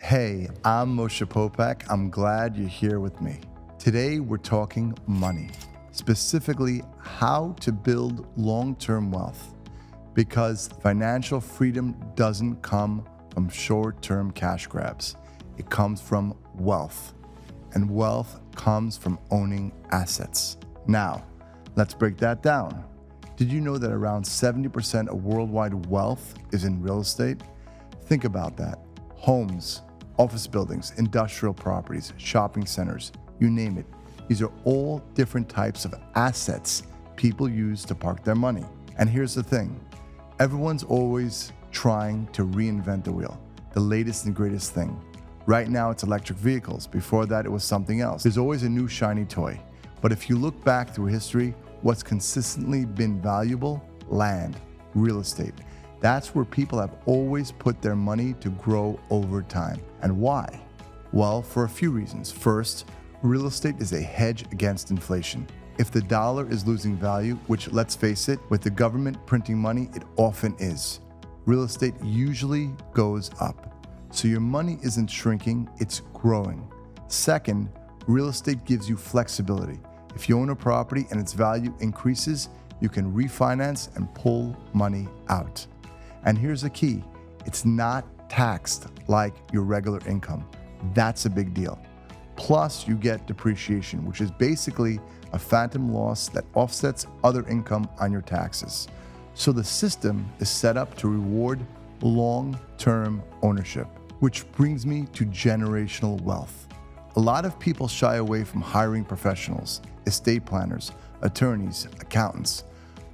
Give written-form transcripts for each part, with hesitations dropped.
Hey, I'm Moshe Popak. I'm glad you're here with me. Today, we're talking money, specifically how to build long-term wealth, because financial freedom doesn't come from short-term cash grabs. It comes from wealth, and wealth comes from owning assets. Now, let's break that down. Did you know that around 70% of worldwide wealth is in real estate? Think about that. Homes, office buildings, industrial properties, shopping centers, you name it. These are all different types of assets people use to park their money. And here's the thing, everyone's always trying to reinvent the wheel, the latest and greatest thing. Right now it's electric vehicles. Before that it was something else. There's always a new shiny toy. But if you look back through history, what's consistently been valuable? Land, real estate. That's where people have always put their money to grow over time. And why? Well, for a few reasons. First, real estate is a hedge against inflation. If the dollar is losing value, which let's face it, with the government printing money, it often is, real estate usually goes up. So your money isn't shrinking, it's growing. Second, real estate gives you flexibility. If you own a property and its value increases, you can refinance and pull money out. And here's the key, it's not taxed like your regular income. That's a big deal. Plus you get depreciation, which is basically a phantom loss that offsets other income on your taxes. So the system is set up to reward long-term ownership, which brings me to generational wealth. A lot of people shy away from hiring professionals, estate planners, attorneys, accountants.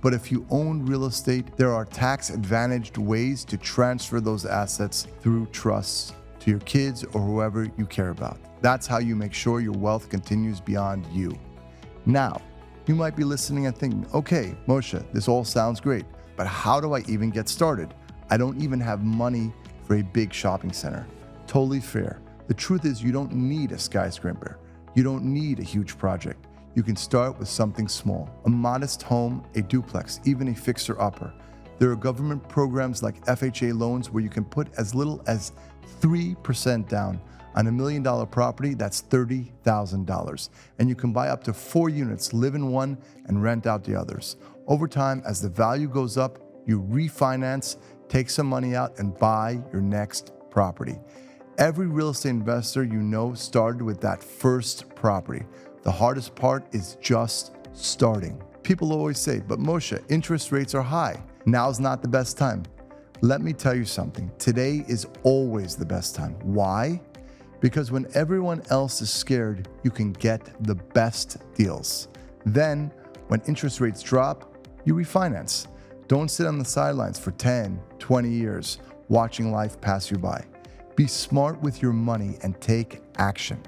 But if you own real estate, there are tax-advantaged ways to transfer those assets through trusts to your kids or whoever you care about. That's how you make sure your wealth continues beyond you. Now, you might be listening and thinking, okay, Moshe, this all sounds great, but how do I even get started? I don't even have money for a big shopping center. Totally fair. The truth is you don't need a skyscraper. You don't need a huge project. You can start with something small, a modest home, a duplex, even a fixer-upper. There are government programs like FHA loans where you can put as little as 3% down. On $1 million property, that's $30,000. And you can buy up to 4 units, live in one, and rent out the others. Over time, as the value goes up, you refinance, take some money out, and buy your next property. Every real estate investor you know started with that first property. The hardest part is just starting. People always say, but Moshe, interest rates are high. Now's not the best time. Let me tell you something. Today is always the best time. Why? Because when everyone else is scared, you can get the best deals. Then, when interest rates drop, you refinance. Don't sit on the sidelines for 10, 20 years watching life pass you by. Be smart with your money and take action.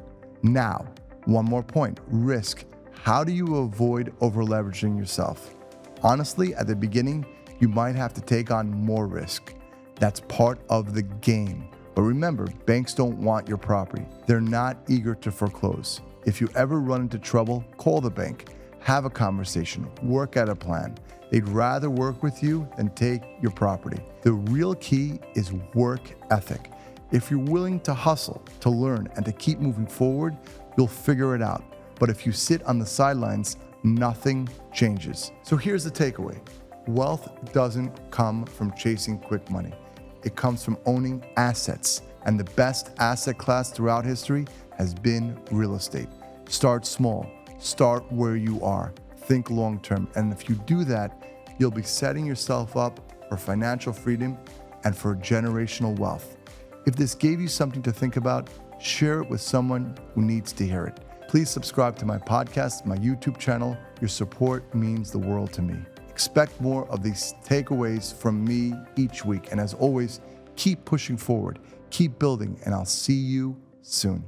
Now, one more point, risk. How do you avoid over-leveraging yourself? Honestly, at the beginning, you might have to take on more risk. That's part of the game. But remember, banks don't want your property. They're not eager to foreclose. If you ever run into trouble, call the bank, have a conversation, work out a plan. They'd rather work with you than take your property. The real key is work ethic. If you're willing to hustle, to learn, and to keep moving forward, you'll figure it out. But if you sit on the sidelines, nothing changes. So here's the takeaway. Wealth doesn't come from chasing quick money. It comes from owning assets. And the best asset class throughout history has been real estate. Start small. Start where you are. Think long term. And if you do that, you'll be setting yourself up for financial freedom and for generational wealth. If this gave you something to think about, share it with someone who needs to hear it. Please subscribe to my podcast, my YouTube channel. Your support means the world to me. Expect more of these takeaways from me each week. And as always, keep pushing forward, keep building, and I'll see you soon.